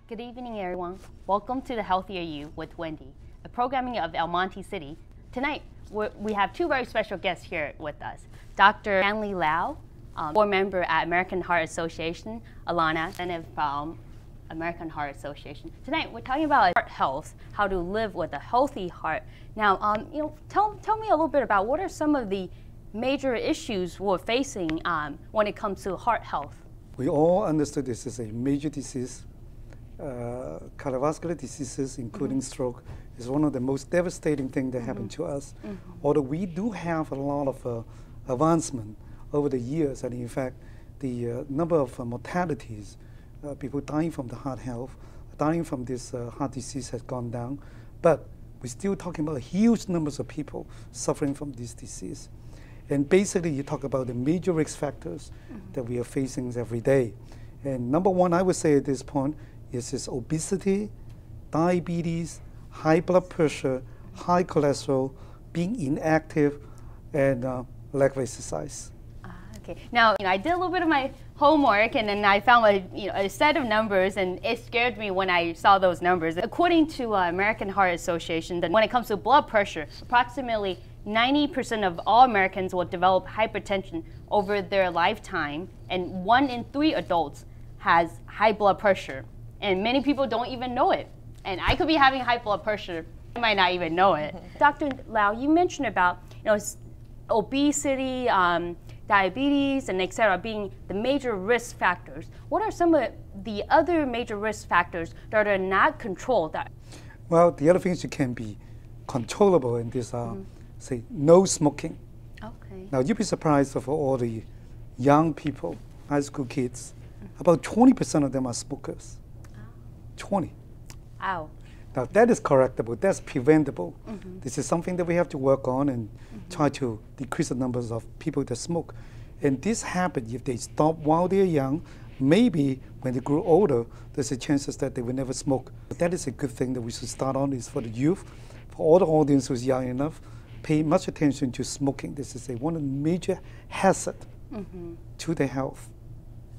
Good evening, everyone. Welcome to The Healthier You with Wendy, a programming of El Monte City. Tonight, we have two very special guests here with us. Dr. Stanley Lau, board member at American Heart Association, Alana, and from American Heart Association. Tonight, we're talking about heart health, how to live with a healthy heart. Now, tell me a little bit about what are some of the major issues we're facing when it comes to heart health. We all understood this is a major disease. Cardiovascular diseases, including stroke, is one of the most devastating things that happen to us. Although we do have a lot of advancement over the years, and in fact, the number of mortalities, people dying from the heart health, dying from this heart disease has gone down, but we're still talking about huge numbers of people suffering from this disease. And basically, you talk about the major risk factors that we are facing every day. And number one, I would say at this point, is this obesity, diabetes, high blood pressure, high cholesterol, being inactive, and lack of exercise. Okay. Now, I did a little bit of my homework, and then I found a set of numbers, and it scared me when I saw those numbers. According to American Heart Association, that when it comes to blood pressure, approximately 90% of all Americans will develop hypertension over their lifetime, and 1 in 3 adults has high blood pressure. And many people don't even know it. And I could be having high blood pressure, I might not even know it. Dr. Lau, you mentioned about obesity, diabetes, and etc. being the major risk factors. What are some of the other major risk factors that are not controlled? Well, the other things you can be controllable in this are, say, no smoking. Okay. Now, you'd be surprised for all the young people, high school kids, about 20% of them are smokers. 20. Wow. Now that is correctable, that's preventable. This is something that we have to work on and try to decrease the numbers of people that smoke. And this happens if they stop while they're young. Maybe when they grow older, there's a chances that they will never smoke. But that is a good thing that we should start on, is for the youth, for all the audience who's young enough, pay much attention to smoking. This is one of the major hazards to their health.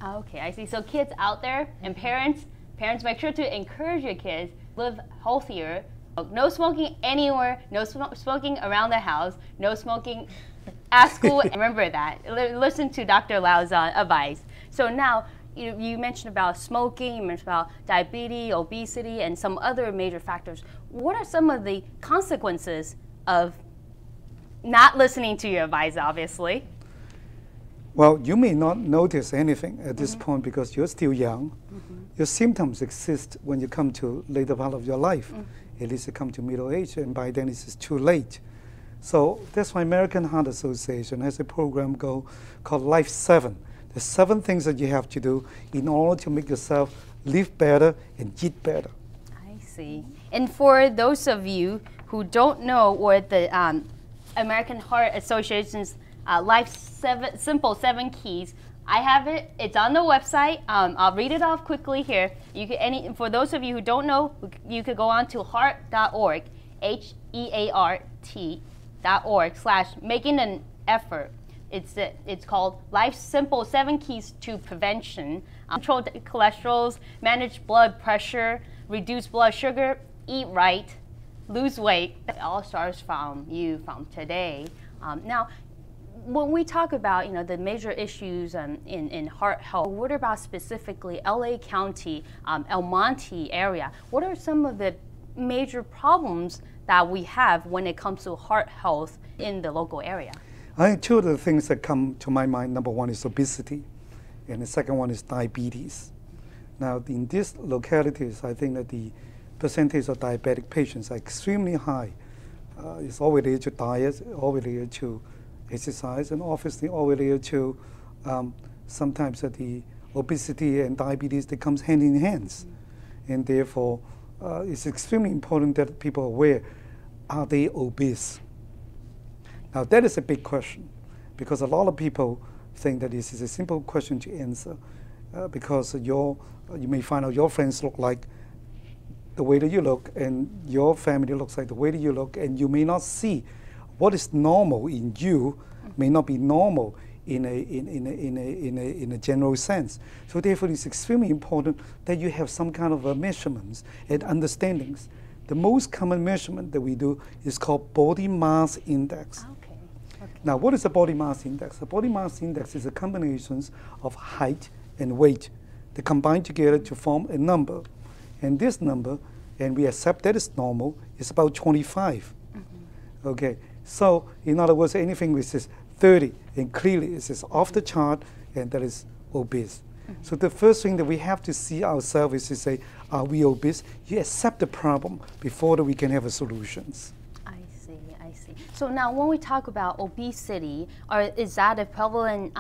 Okay, I see. So kids out there and parents make sure to encourage your kids live healthier. No smoking anywhere, no smoking around the house, no smoking at school. Remember that. Listen to Dr. Lau's advice. So now, you mentioned about smoking, you mentioned about diabetes, obesity, and some other major factors. What are some of the consequences of not listening to your advice, obviously? Well, you may not notice anything at this point because you're still young. Your symptoms exist when you come to later part of your life. At least you come to middle age, and by then it's too late. So that's why American Heart Association has a program called Life 7. The 7 things that you have to do in order to make yourself live better and eat better. I see. And for those of you who don't know what the American Heart Association's Simple 7 Keys, I have it. It's on the website. I'll read it off quickly here. For those of you who don't know, you could go on to heart.org, HEART.org/making an effort. It's called Life's Simple 7 Keys to Prevention. Control cholesterol, manage blood pressure, reduce blood sugar, eat right, lose weight. It all starts from today. Now, when we talk about the major issues in heart health, what about specifically LA County, El Monte area? What are some of the major problems that we have when it comes to heart health in the local area? I think 2 of the things that come to my mind, number 1 is obesity, and the second one is diabetes. Now, in these localities, I think that the percentage of diabetic patients are extremely high. It's all related to diet, all related to exercise, and obviously all related to sometimes the obesity and diabetes that comes hand in hand. And therefore, it's extremely important that people are aware, are they obese? Now that is a big question, because a lot of people think that this is a simple question to answer, because you may find out your friends look like the way that you look, and your family looks like the way that you look, and you may not see what is normal in you may not be normal in a general sense. So therefore, it's extremely important that you have some kind of measurements and understandings. The most common measurement that we do is called body mass index. Okay. Now, what is a body mass index? A body mass index is a combination of height and weight. They combine together to form a number. And this number, and we accept that it's normal, is about 25. Okay, so in other words, anything which is 30, and clearly it is off the chart, and that is obese. So the first thing that we have to see ourselves is to say, are we obese? You accept the problem before that we can have a solutions. I see. So now when we talk about obesity, is that a prevalent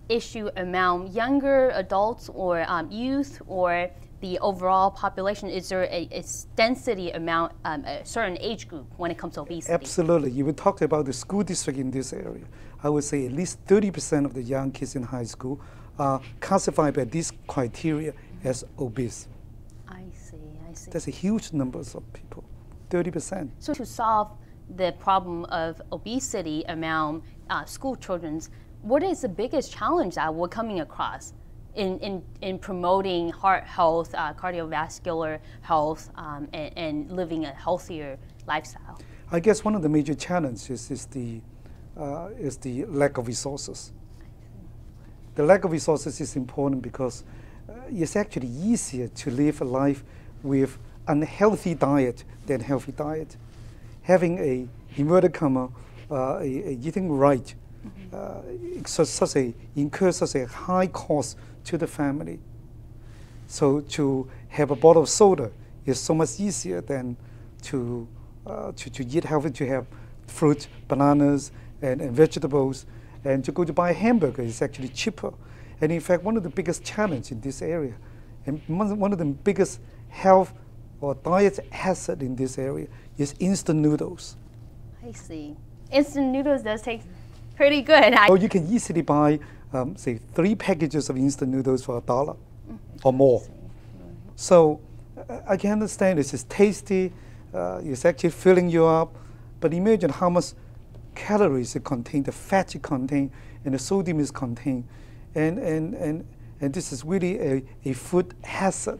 issue among younger adults or youth, or the overall population? Is there a density amount, a certain age group when it comes to obesity? Absolutely. You would talk about the school district in this area. I would say at least 30% of the young kids in high school are classified by these criteria as obese. I see. That's a huge number of people, 30%. So to solve the problem of obesity among school children, what is the biggest challenge that we're coming across in promoting heart health, cardiovascular health, and living a healthier lifestyle? I guess one of the major challenges is the lack of resources. The lack of resources is important because it's actually easier to live a life with unhealthy diet than healthy diet. Having a inverted comma, eating right, incurs such a high cost to the family. So to have a bottle of soda is so much easier than to eat healthy, to have fruit, bananas, and vegetables, and to go to buy a hamburger is actually cheaper. And in fact, one of the biggest challenges in this area, and one of the biggest health or diet hazard in this area is instant noodles. I see. Instant noodles does taste pretty good. So you can easily buy, say, 3 packages of instant noodles for $1 or more. So I can understand this is tasty, it's actually filling you up, but imagine how much calories it contains, the fat it contains, and the sodium is contained. And this is really a food hazard.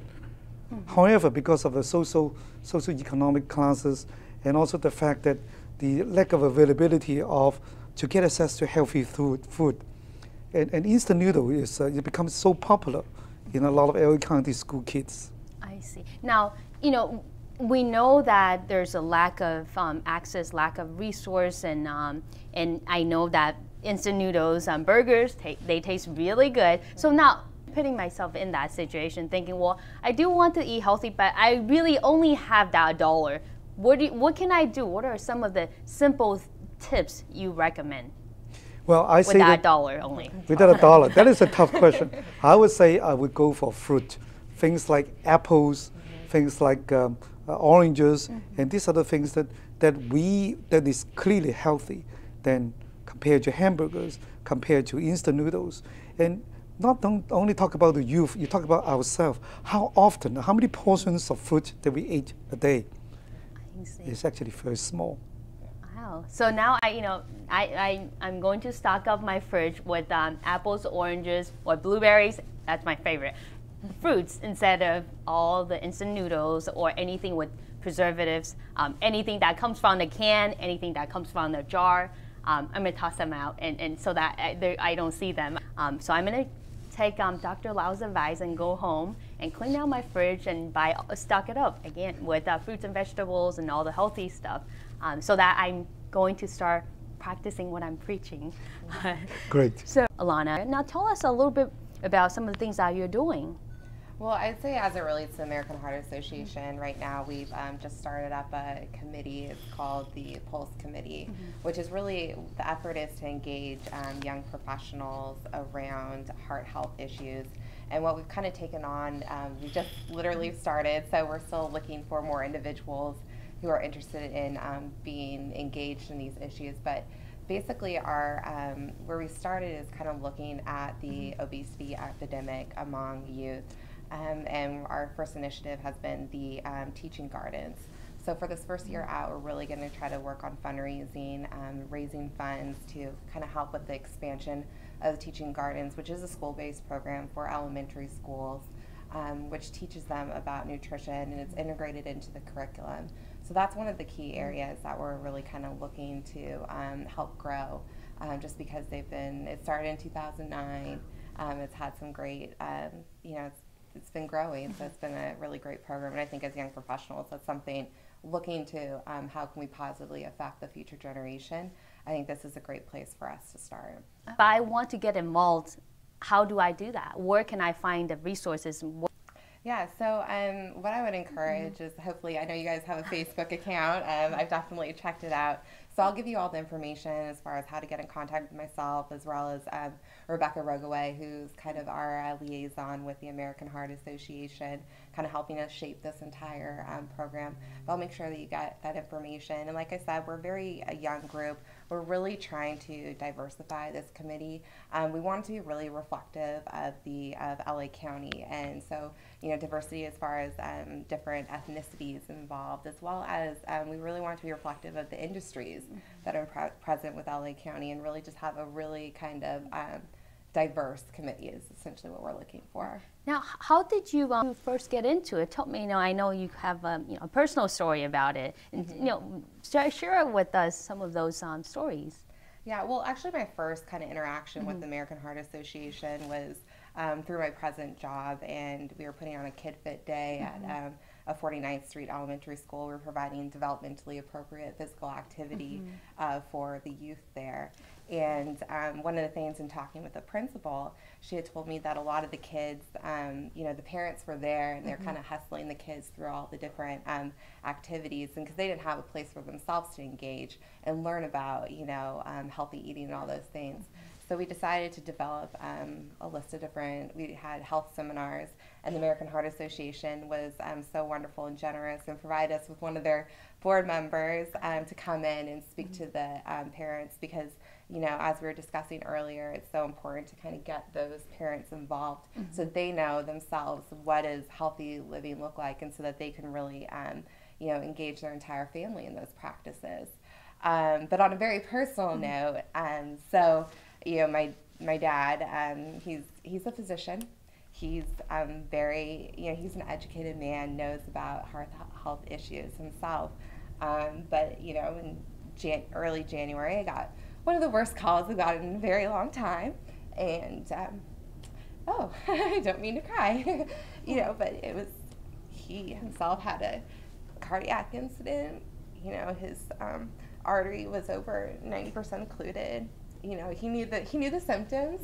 However, because of the socioeconomic classes and also the fact that the lack of availability to get access to healthy food, and instant noodle it becomes so popular in a lot of LA County school kids. I see. Now, we know that there's a lack of access, lack of resource, and I know that instant noodles, burgers, they taste really good. So now, putting myself in that situation, thinking, well, I do want to eat healthy, but I really only have that $1. What can I do? What are some of the simple tips you recommend? Well, I say without $1 only. Without $1, that is a tough question. I would say I would go for fruit, things like apples, things like oranges, and these are the things that is clearly healthy than compared to hamburgers, compared to instant noodles. And don't only talk about the youth, you talk about ourselves. How often, how many portions of fruit that we eat a day? It's actually very small. Wow. So now I'm going to stock up my fridge with apples, oranges, or blueberries. That's my favorite. Fruits instead of all the instant noodles or anything with preservatives. Anything that comes from the can, anything that comes from the jar. I'm going to toss them out and so that I don't see them. So I'm going to take Dr. Lau's advice and go home and clean out my fridge and stock it up again with fruits and vegetables and all the healthy stuff, so that I'm going to start practicing what I'm preaching. Great. So Alana, now tell us a little bit about some of the things that you're doing. Well, I'd say as it relates to the American Heart Association, right now we've just started up a committee. It's called the Pulse Committee, which is really, the effort is to engage young professionals around heart health issues. And what we've kind of taken on, we just literally started, so we're still looking for more individuals who are interested in being engaged in these issues. But basically where we started is kind of looking at the obesity epidemic among youth. And our first initiative has been the teaching gardens. So for this first year out, we're really going to try to work on fundraising, raising funds to kind of help with the expansion of the Teaching Gardens, which is a school-based program for elementary schools, which teaches them about nutrition, and it's integrated into the curriculum. So that's one of the key areas that we're really kind of looking to help grow, just because it started in 2009. It's had some great, it's been growing, so it's been a really great program. And I think as young professionals, that's something looking to how can we positively affect the future generation. I think this is a great place for us to start. If I want to get involved, how do I do that? Where can I find the resources? Yeah, so what I would encourage is, hopefully, I know you guys have a Facebook account. I've definitely checked it out. So I'll give you all the information as far as how to get in contact with myself, as well as Rebecca Rogaway, who's kind of our liaison with the American Heart Association, kind of helping us shape this entire program. But I'll make sure that you get that information. And like I said, we're a young group. We're really trying to diversify this committee. We want it to be really reflective of LA County, and so diversity as far as different ethnicities involved, as well as we really want it to be reflective of the industries that are present with LA County, and really just have a really kind of diverse committee is essentially what we're looking for. Now, how did you first get into it? Tell me, I know you have a personal story about it, and share with us some of those stories. Yeah, well, actually, my first kind of interaction with the American Heart Association was through my present job, and we were putting on a Kid Fit Day at a 49th Street Elementary School. We were providing developmentally appropriate physical activity for the youth there. And one of the things in talking with the principal, she had told me that a lot of the kids, the parents were there, and they're kind of hustling the kids through all the different activities, and because they didn't have a place for themselves to engage and learn about, healthy eating and all those things. So we decided to develop a list of we had health seminars, and the American Heart Association was so wonderful and generous and provided us with one of their board members to come in and speak to the parents, because as we were discussing earlier, it's so important to kind of get those parents involved so they know themselves what does healthy living look like, and so that they can really engage their entire family in those practices. But on a very personal note, my dad, he's a physician. He's he's an educated man, knows about health issues himself. But in early January, I got one of the worst calls I've got in a very long time, and I don't mean to cry, but it was, he himself had a cardiac incident. His artery was over 90% occluded. He knew the symptoms.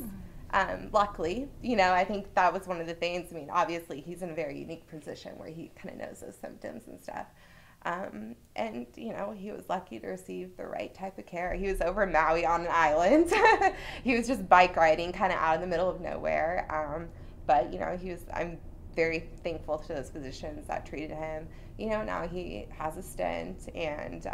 Luckily, I think that was one of the things. Obviously, he's in a very unique position where he kind of knows those symptoms and stuff. And he was lucky to receive the right type of care. He was over in Maui on an island. He was just bike riding kind of out in the middle of nowhere. But I'm very thankful to those physicians that treated him. Now he has a stent, and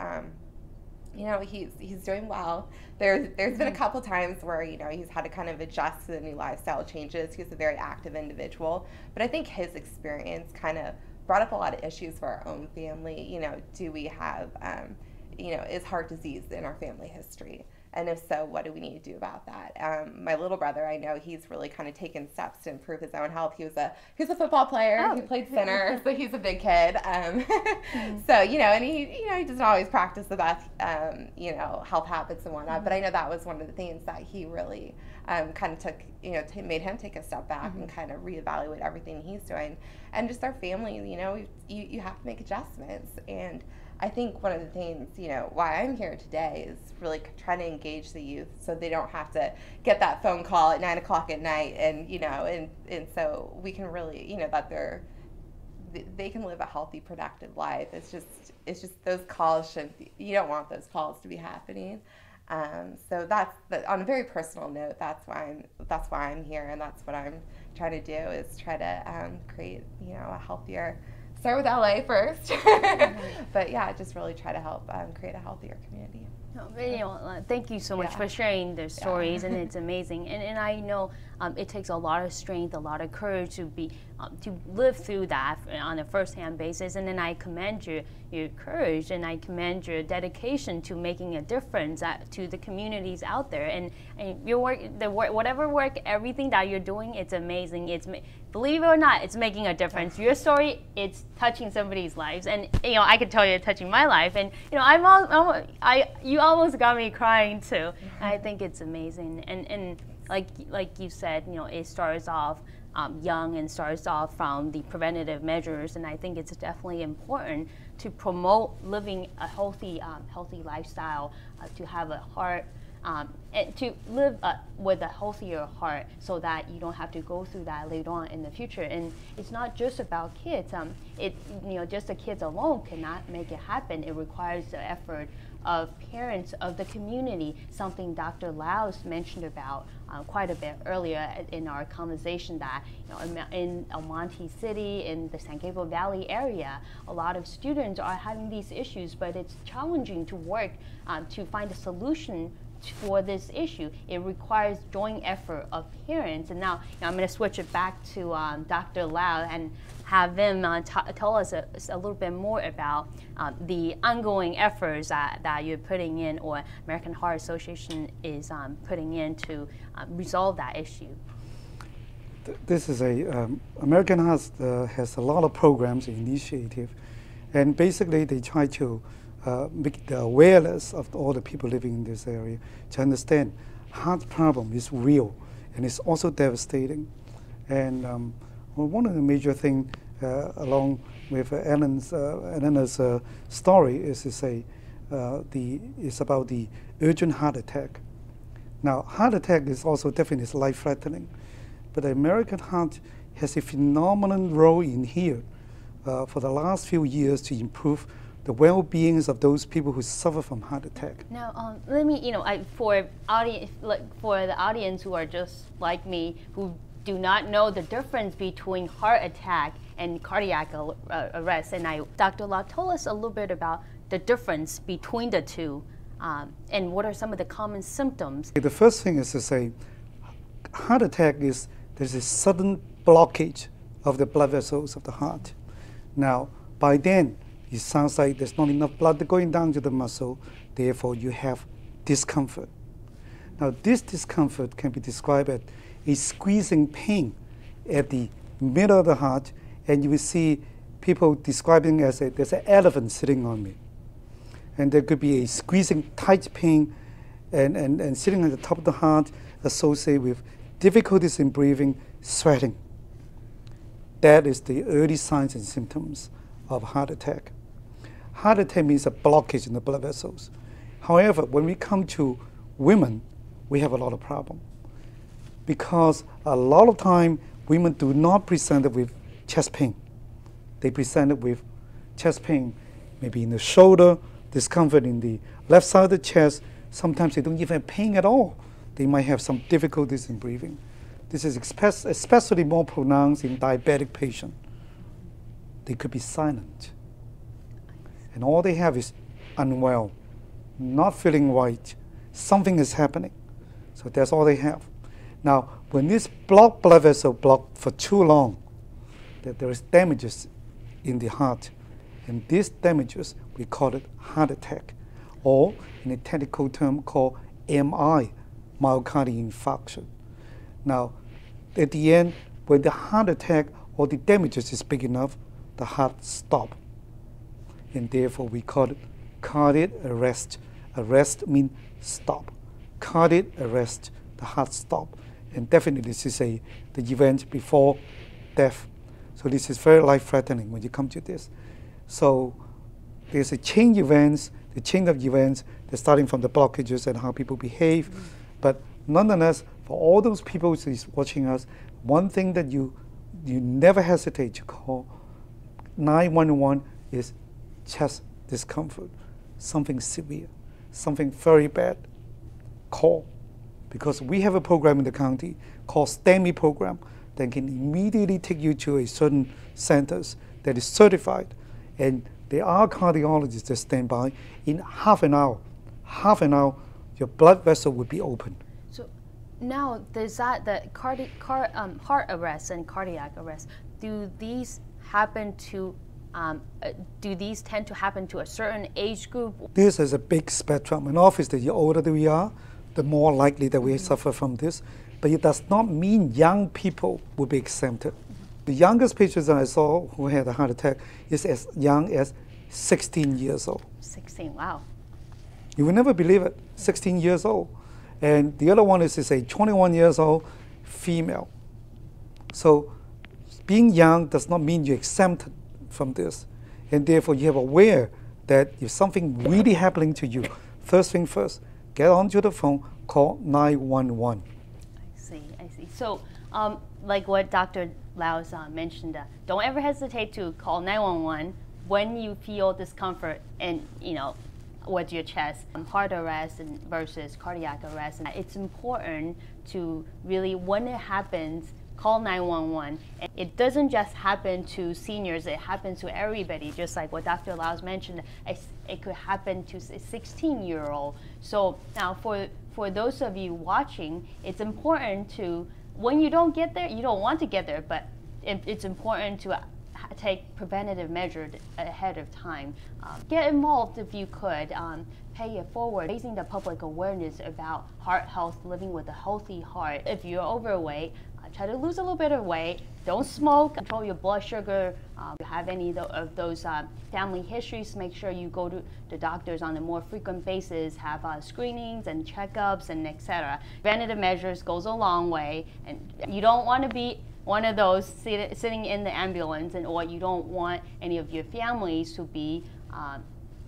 he's doing well. There's been a couple times where he's had to kind of adjust to the new lifestyle changes. He's a very active individual, but I think his experience kind of brought up a lot of issues for our own family. Do we have is heart disease in our family history? And if so, what do we need to do about that? My little brother, I know he's really kind of taken steps to improve his own health. He was a football player. Oh. He played center, so he's a big kid. So and he doesn't always practice the best health habits and whatnot. But I know that was one of the things that he really kind of took made him take a step back and kind of reevaluate everything he's doing. And just our family, you have to make adjustments. And I think one of the things, why I'm here today is really trying to engage the youth so they don't have to get that phone call at 9 o'clock at night, and and so we can really, that they can live a healthy, productive life. It's just those calls you don't want those calls to be happening. So on a very personal note, that's why I'm here, and that's what I'm trying to do, is try to create, a healthier. Start with LA first, but yeah, just really try to help create a healthier community. Thank you so much for sharing the stories, and it's amazing. And I know it takes a lot of strength, a lot of courage to be to live through that on a first-hand basis. And then I commend your courage, and I commend your dedication to making a difference to the communities out there. And your work, whatever work, everything that you're doing, it's amazing. Believe it or not, it's making a difference. Your story, it's touching somebody's lives, and I can tell you, it's touching my life. And you almost got me crying too. I think it's amazing, and like you said, it starts off young and starts off from the preventative measures, and I think it's definitely important to promote living a healthy lifestyle, to have a heart. And to live with a healthier heart, so that you don't have to go through that later on in the future. And it's not just about kids. Just the kids alone cannot make it happen. It requires the effort of parents, of the community, something Dr. Lau mentioned about quite a bit earlier in our conversation, that in El Monte City, in the San Gabriel Valley area, a lot of students are having these issues, but it's challenging to work to find a solution for this issue. It requires joint effort of parents. And now I'm going to switch it back to Dr. Lau and have him tell us a little bit more about the ongoing efforts that you're putting in, or American Heart Association is putting in to resolve that issue. This is American Heart has a lot of programs and initiatives, and basically they try to make the awareness of all the people living in this area to understand heart problem is real, and it's also devastating. And one of the major things, along with Alana's story, is to say it's about the urgent heart attack. Now, heart attack is also definitely life-threatening, but the American Heart has a phenomenal role in here for the last few years to improve the well-beings of those people who suffer from heart attack. Now, let me, for the audience who are just like me, who do not know the difference between heart attack and cardiac arrest, and Dr. Lau, told us a little bit about the difference between the two, and what are some of the common symptoms. The first thing is to say, heart attack is there's a sudden blockage of the blood vessels of the heart. Now, by then, it sounds like there's not enough blood going down to the muscle, therefore you have discomfort. Now, this discomfort can be described as a squeezing pain at the middle of the heart, and you will see people describing it as there's an elephant sitting on me. And there could be a squeezing tight pain and sitting at the top of the heart associated with difficulties in breathing, sweating. That is the early signs and symptoms of heart attack. Heart attack means a blockage in the blood vessels. However, when we come to women, we have a lot of problem, because a lot of time women do not present it with chest pain. They present it with chest pain, maybe in the shoulder, discomfort in the left side of the chest. Sometimes they don't even have pain at all. They might have some difficulties in breathing. This is especially more pronounced in diabetic patients. They could be silent, and all they have is unwell, not feeling right, something is happening. So that's all they have. Now, when this blood vessel blocked for too long, that there is damages in the heart, and these damages, we call it heart attack, or in a technical term called MI, myocardial infarction. Now, at the end, when the heart attack or the damages is big enough, the heart stops. And therefore, we call it cardiac arrest. Arrest means stop. Cardiac arrest, the heart stop. And definitely this is the event before death. So this is very life-threatening when you come to this. So there's a chain of events, they're starting from the blockages and how people behave. But nonetheless, for all those people who is watching us, one thing that you never hesitate to call 911 is chest discomfort, something severe, something very bad. Call, because we have a program in the county called STEMI program that can immediately take you to a certain centers that is certified, and there are cardiologists that stand by. In half an hour, your blood vessel would be open. So Now, does that the heart arrest and cardiac arrest? Do these happen to do these tend to happen to a certain age group? This is a big spectrum, and obviously the older we are, the more likely that we suffer from this. But it does not mean young people will be exempted. The youngest patients I saw who had a heart attack is as young as 16 years old. 16, wow. You will never believe it, 16 years old. And the other one is a 21 years old female. So being young does not mean you're exempted from this. And therefore you have aware that if something really happening to you, first thing first, get onto the phone, call 911. I see. So like what Dr. Lau mentioned, don't ever hesitate to call 911 when you feel discomfort and, with your chest, heart arrest versus cardiac arrest. And it's important to really, when it happens, call 911. And it doesn't just happen to seniors, it happens to everybody, just like what Dr. Lau's mentioned. It could happen to a 16-year-old. So now for those of you watching, it's important to, when you don't get there, you don't want to get there, but it's important to take preventative measures ahead of time. Get involved if you could. Pay it forward, raising the public awareness about heart health, living with a healthy heart. If you're overweight, try to lose a little bit of weight. Don't smoke. Control your blood sugar. If you have any of those family histories, make sure you go to the doctors on a more frequent basis, have screenings and checkups and etc. Preventative measures goes a long way, and you don't want to be one of those sitting in the ambulance, or you don't want any of your families to be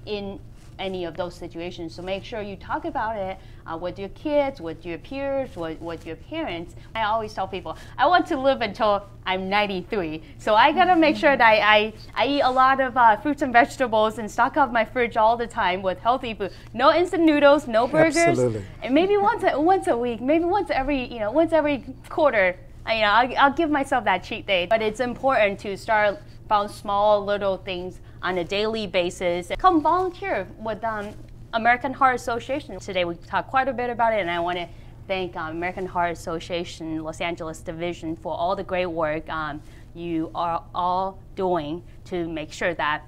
in any of those situations. So make sure you talk about it with your kids, with your peers, with your parents. I always tell people, I want to live until I'm 93. So I gotta make sure that I eat a lot of fruits and vegetables and stock up my fridge all the time with healthy food. No instant noodles, no burgers. Absolutely. And maybe once a week, maybe once every quarter, I'll give myself that cheat day. But it's important to start from small little things on a daily basis. Come volunteer with American Heart Association. Today we talked quite a bit about it, and I want to thank American Heart Association Los Angeles Division for all the great work you are all doing to make sure that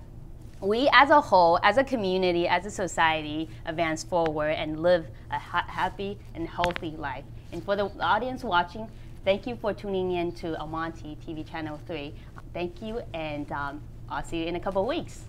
we as a whole, as a community, as a society, advance forward and live a happy and healthy life. And for the audience watching, thank you for tuning in to Almonte TV Channel 3. Thank you, and I'll see you in a couple of weeks.